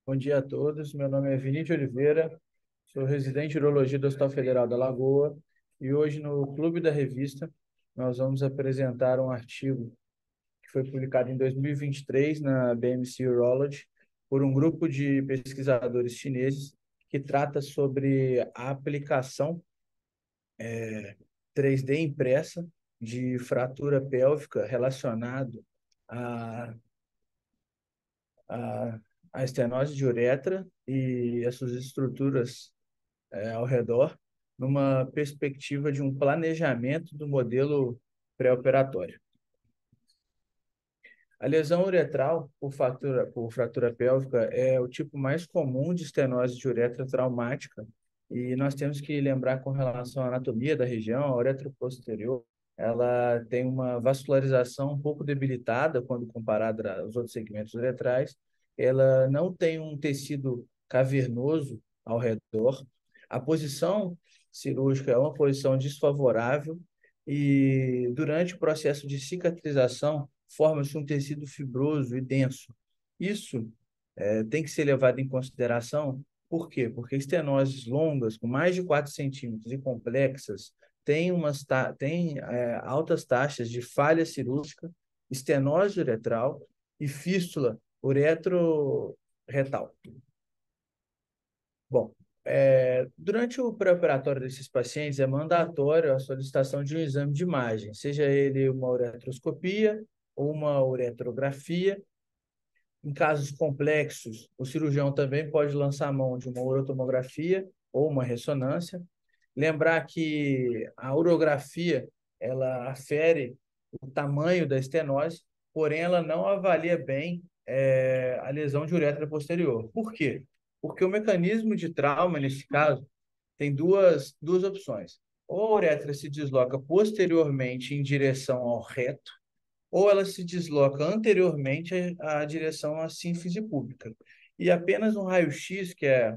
Bom dia a todos. Meu nome é Vinícius Oliveira, sou residente de urologia do Hospital Federal da Lagoa e hoje no Clube da Revista nós vamos apresentar um artigo que foi publicado em 2023 na BMC Urology por um grupo de pesquisadores chineses que trata sobre a aplicação 3D impressa de fratura pélvica relacionado à, à, à estenose de uretra e as suas estruturas ao redor, numa perspectiva de um planejamento do modelo pré-operatório. A lesão uretral por fratura pélvica é o tipo mais comum de estenose de uretra traumática e nós temos que lembrar com relação à anatomia da região, a uretra posterior, ela tem uma vascularização um pouco debilitada quando comparada aos outros segmentos uretrais, ela não tem um tecido cavernoso ao redor, a posição cirúrgica é uma posição desfavorável e durante o processo de cicatrização forma-se um tecido fibroso e denso. Isso tem que ser levado em consideração. Por quê? Porque estenoses longas, com mais de 4 centímetros e complexas, têm altas taxas de falha cirúrgica, estenose uretral e fístula uretroretal. Bom, durante o pré-operatório desses pacientes, é mandatório a solicitação de um exame de imagem, seja ele uma uretroscopia ou uma uretrografia. Em casos complexos, o cirurgião também pode lançar a mão de uma urotomografia ou uma ressonância. Lembrar que a urografia, ela afere o tamanho da estenose, porém ela não avalia bem a lesão de uretra posterior. Por quê? Porque o mecanismo de trauma, nesse caso, tem duas opções. Ou a uretra se desloca posteriormente em direção ao reto, ou ela se desloca anteriormente à direção à sínfise púbica. E apenas um raio-x, que é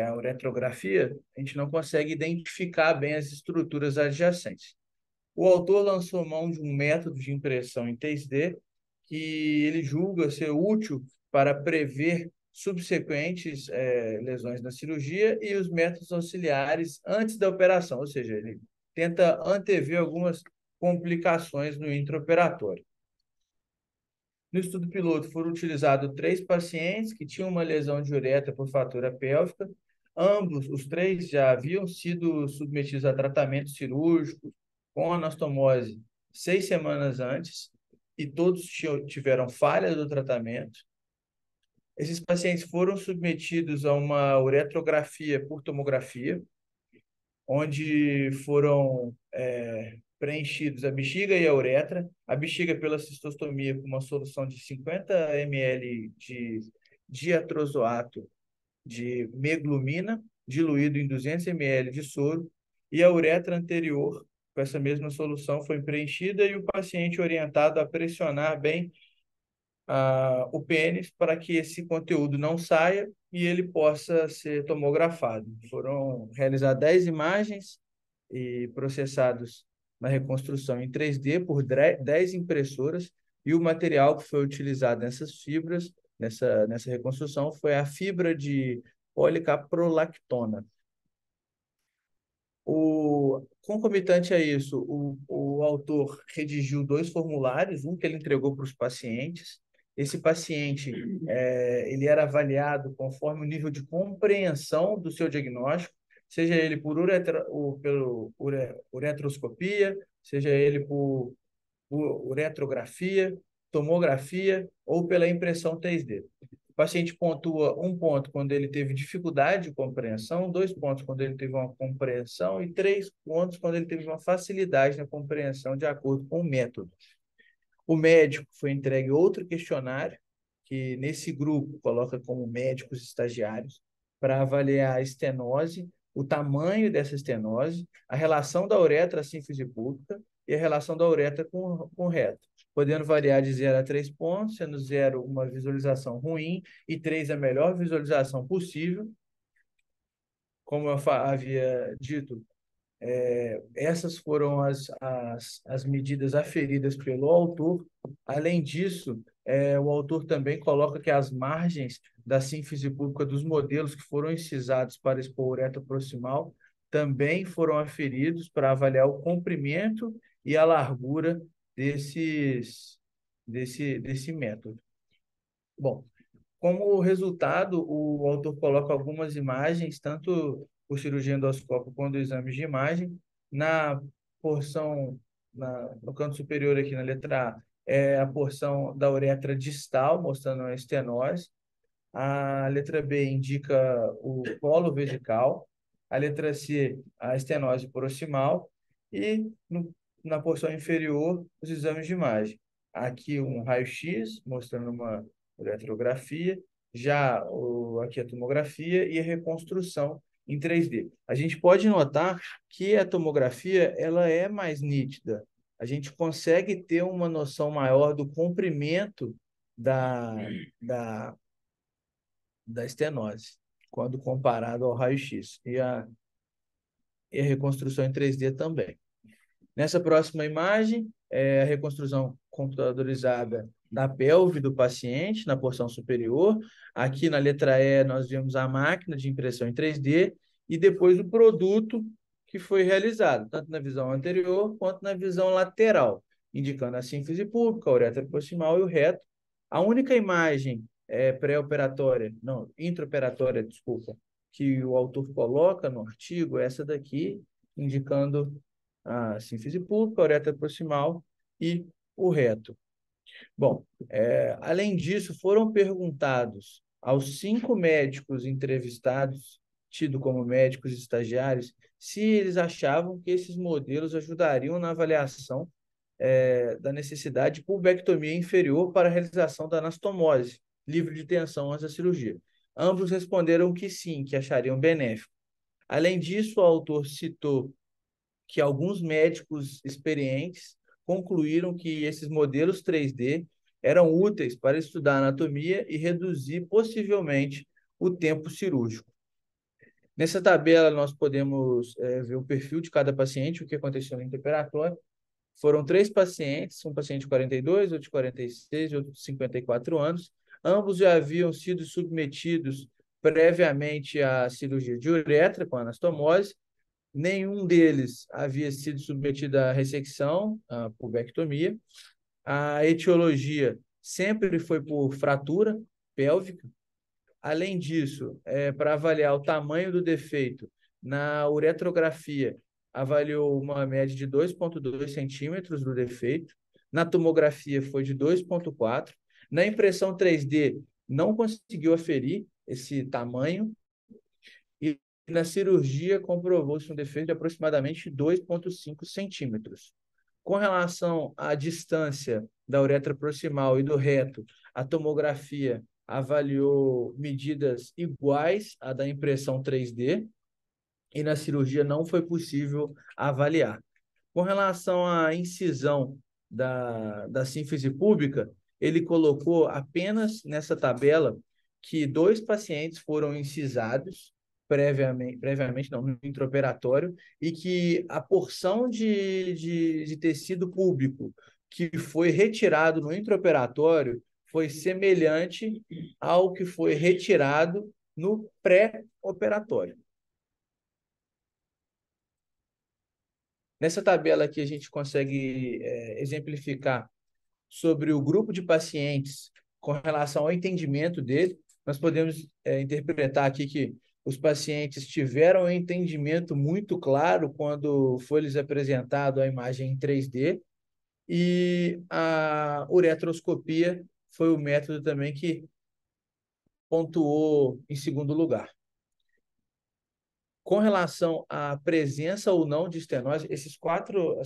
a uretrografia, a gente não consegue identificar bem as estruturas adjacentes. O autor lançou mão de um método de impressão em 3D que ele julga ser útil para prever subsequentes lesões na cirurgia e os métodos auxiliares antes da operação, ou seja, ele tenta antever algumas complicações no intraoperatório. No estudo piloto foram utilizados 3 pacientes que tinham uma lesão de uretra por fratura pélvica. Ambos, os 3, já haviam sido submetidos a tratamento cirúrgico com anastomose 6 semanas antes e todos tiveram falha do tratamento. Esses pacientes foram submetidos a uma uretrografia por tomografia, onde foram preenchidos a bexiga e a uretra. A bexiga pela cistostomia com uma solução de 50 ml de diatrozoato de meglumina, diluído em 200 ml de soro, e a uretra anterior, com essa mesma solução, foi preenchida e o paciente orientado a pressionar bem o pênis para que esse conteúdo não saia e ele possa ser tomografado. Foram realizadas 10 imagens e processados na reconstrução em 3D por 10 impressoras, e o material que foi utilizado nessas fibras, nessa reconstrução, foi a fibra de policaprolactona. Concomitante a isso, o autor redigiu 2 formulários, um que ele entregou para os pacientes. Esse paciente ele era avaliado conforme o nível de compreensão do seu diagnóstico, seja ele por uretroscopia, seja ele por uretrografia, tomografia ou pela impressão 3D. O paciente pontua 1 ponto quando ele teve dificuldade de compreensão, 2 pontos quando ele teve uma compreensão e 3 pontos quando ele teve uma facilidade na compreensão de acordo com o método. O médico foi entregue outro questionário, que nesse grupo coloca como médicos estagiários, para avaliar a estenose, o tamanho dessa estenose, a relação da uretra à sínfise púbica e a relação da uretra com o reto, podendo variar de 0 a 3 pontos, sendo 0 uma visualização ruim e 3 a melhor visualização possível. Como eu havia dito, essas foram as medidas aferidas pelo autor. Além disso, o autor também coloca que as margens da sínfise púbica dos modelos que foram incisados para expor uretra proximal também foram aferidos para avaliar o comprimento e a largura desse método. Bom, como resultado, o autor coloca algumas imagens, tanto por cirurgia endoscópica quanto exames de imagem. Na porção, no canto superior aqui na letra A, é a porção da uretra distal, mostrando a estenose. A letra B indica o colo vesical. A letra C, a estenose proximal. E na porção inferior, os exames de imagem. Aqui um raio-x, mostrando uma uretrografia. Aqui a tomografia e a reconstrução em 3D. A gente pode notar que a tomografia ela é mais nítida. A gente consegue ter uma noção maior do comprimento da, da da estenose, quando comparado ao raio-x e a reconstrução em 3D também. Nessa próxima imagem, é a reconstrução computadorizada da pelve do paciente, na porção superior. Aqui na letra E, nós vemos a máquina de impressão em 3D e depois o produto que foi realizado, tanto na visão anterior quanto na visão lateral, indicando a sínfise púbica, a uretra proximal e o reto. A única imagem pré-operatória, não, intraoperatória, desculpa, que o autor coloca no artigo é essa daqui, indicando a sínfise púbica, a uretra proximal e o reto. Bom, além disso, foram perguntados aos 5 médicos entrevistados, tido como médicos estagiários, se eles achavam que esses modelos ajudariam na avaliação da necessidade de pubectomia inferior para a realização da anastomose, livre de tensão antes da cirurgia. Ambos responderam que sim, que achariam benéfico. Além disso, o autor citou que alguns médicos experientes concluíram que esses modelos 3D eram úteis para estudar anatomia e reduzir possivelmente o tempo cirúrgico. Nessa tabela, nós podemos ver o perfil de cada paciente, o que aconteceu no interperatório. Foram 3 pacientes, um paciente de 42, outro de 46 e outro de 54 anos. Ambos já haviam sido submetidos previamente à cirurgia de uretra com anastomose. Nenhum deles havia sido submetido à ressecção, à pubectomia. A etiologia sempre foi por fratura pélvica. Além disso, para avaliar o tamanho do defeito, na uretrografia, avaliou uma média de 2,2 centímetros do defeito. Na tomografia, foi de 2,4. Na impressão 3D, não conseguiu aferir esse tamanho. E na cirurgia, comprovou-se um defeito de aproximadamente 2,5 centímetros. Com relação à distância da uretra proximal e do reto, a tomografia avaliou medidas iguais à da impressão 3D e na cirurgia não foi possível avaliar. Com relação à incisão da sínfise púbica, ele colocou apenas nessa tabela que 2 pacientes foram incisados previamente não, no intraoperatório, e que a porção de tecido púbico que foi retirado no intraoperatório foi semelhante ao que foi retirado no pré-operatório. Nessa tabela aqui, a gente consegue exemplificar sobre o grupo de pacientes com relação ao entendimento dele. Nós podemos interpretar aqui que os pacientes tiveram um entendimento muito claro quando foi-lhes apresentado a imagem em 3D, e a uretroscopia foi o método também que pontuou em segundo lugar. Com relação à presença ou não de estenose, essas quatro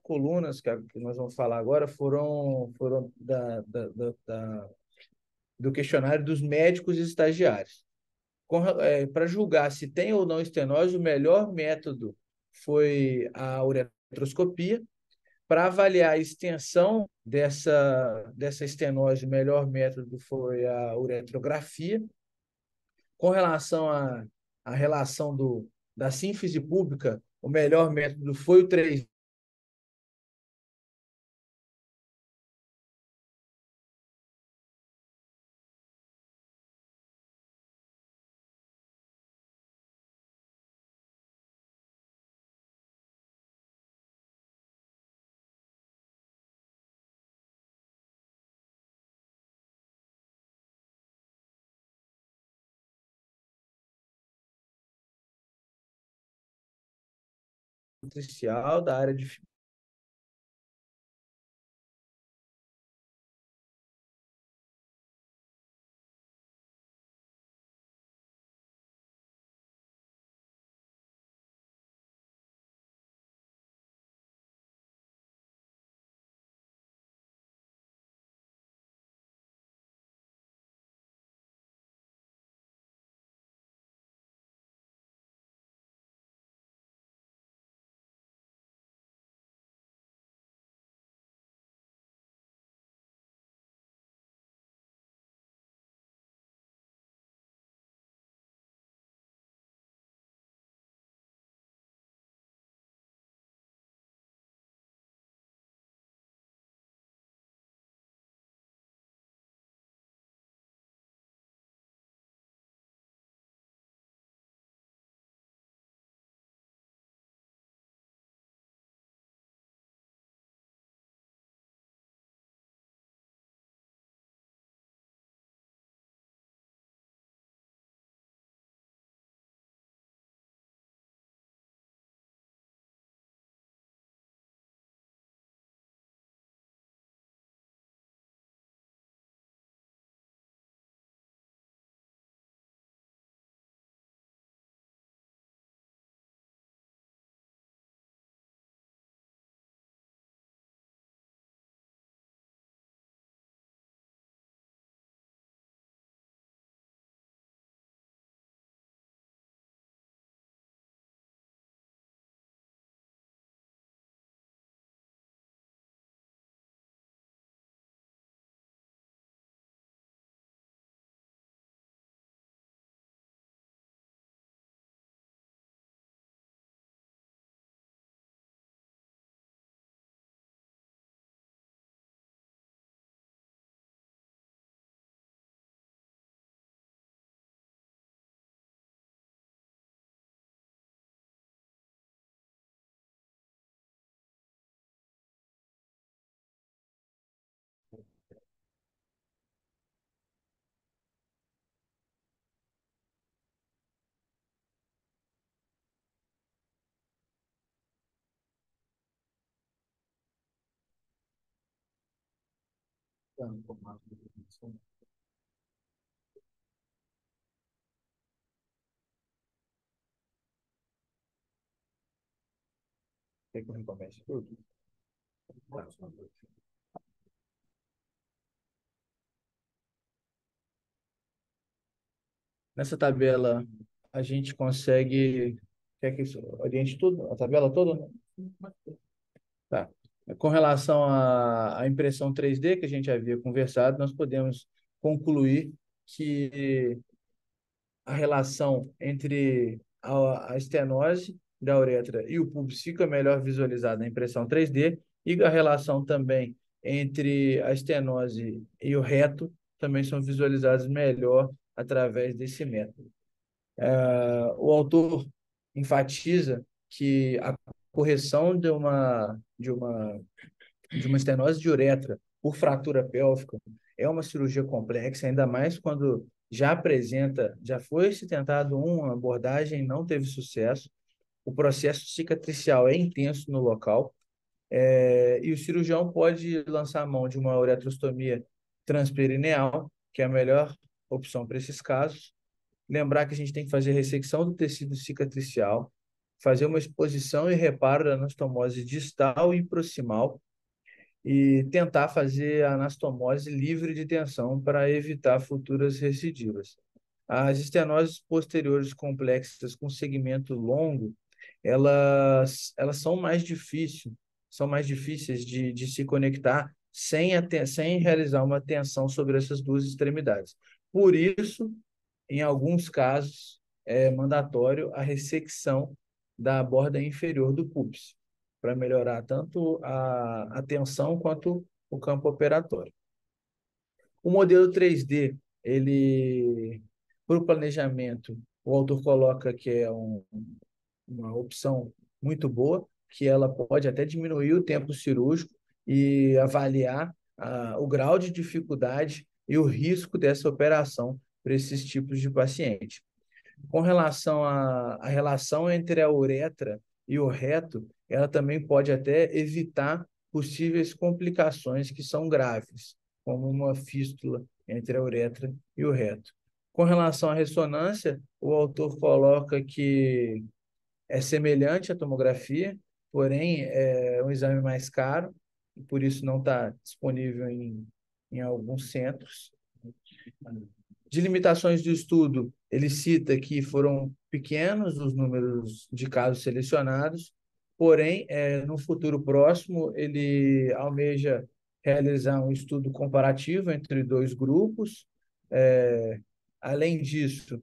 colunas que nós vamos falar agora foram do questionário dos médicos e estagiários. Para julgar se tem ou não estenose, o melhor método foi a uretroscopia. Para avaliar a extensão dessa estenose, o melhor método foi a uretrografia. Com relação à relação da sínfise pública, o melhor método foi o 3D matricial da área de Quer que eu recomece tudo? Nessa tabela, a gente consegue. Quer que isso oriente tudo? A tabela toda? Tá. Com relação à impressão 3D que a gente havia conversado, nós podemos concluir que a relação entre a estenose da uretra e o púbis fica melhor visualizada na impressão 3D e a relação também entre a estenose e o reto também são visualizadas melhor através desse método. O autor enfatiza que a correção de uma estenose de uretra por fratura pélvica é uma cirurgia complexa, ainda mais quando já foi se tentado uma abordagem, não teve sucesso. O processo cicatricial é intenso no local, e o cirurgião pode lançar a mão de uma uretrostomia transperineal, que é a melhor opção para esses casos. Lembrar que a gente tem que fazer ressecção do tecido cicatricial, fazer uma exposição e reparo da anastomose distal e proximal e tentar fazer a anastomose livre de tensão para evitar futuras recidivas. As estenoses posteriores complexas com segmento longo, elas são mais difíceis de se conectar sem realizar uma tensão sobre essas duas extremidades. Por isso, em alguns casos, é mandatório a ressecção da borda inferior do pubis, para melhorar tanto a tensão quanto o campo operatório. O modelo 3D, ele, para o planejamento, o autor coloca que é uma opção muito boa, que ela pode até diminuir o tempo cirúrgico e avaliar o grau de dificuldade e o risco dessa operação para esses tipos de paciente. Com relação à relação entre a uretra e o reto, ela também pode até evitar possíveis complicações que são graves, como uma fístula entre a uretra e o reto. Com relação à ressonância, o autor coloca que é semelhante à tomografia, porém é um exame mais caro, e por isso não está disponível em alguns centros. De limitações do estudo, ele cita que foram pequenos os números de casos selecionados, porém, no futuro próximo, ele almeja realizar um estudo comparativo entre dois grupos. Além disso,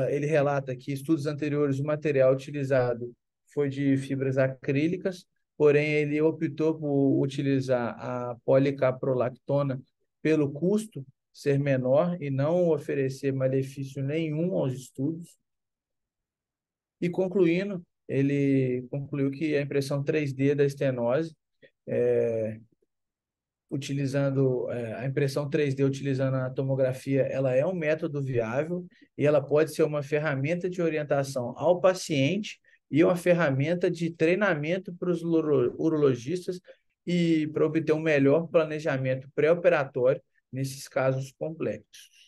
ele relata que estudos anteriores, o material utilizado foi de fibras acrílicas, porém ele optou por utilizar a policaprolactona pelo custo ser menor e não oferecer malefício nenhum aos estudos. E concluindo, ele concluiu que a impressão 3D da estenose utilizando a impressão 3D, utilizando a tomografia, ela é um método viável e ela pode ser uma ferramenta de orientação ao paciente e uma ferramenta de treinamento para os urologistas e para obter um melhor planejamento pré-operatório nesses casos complexos.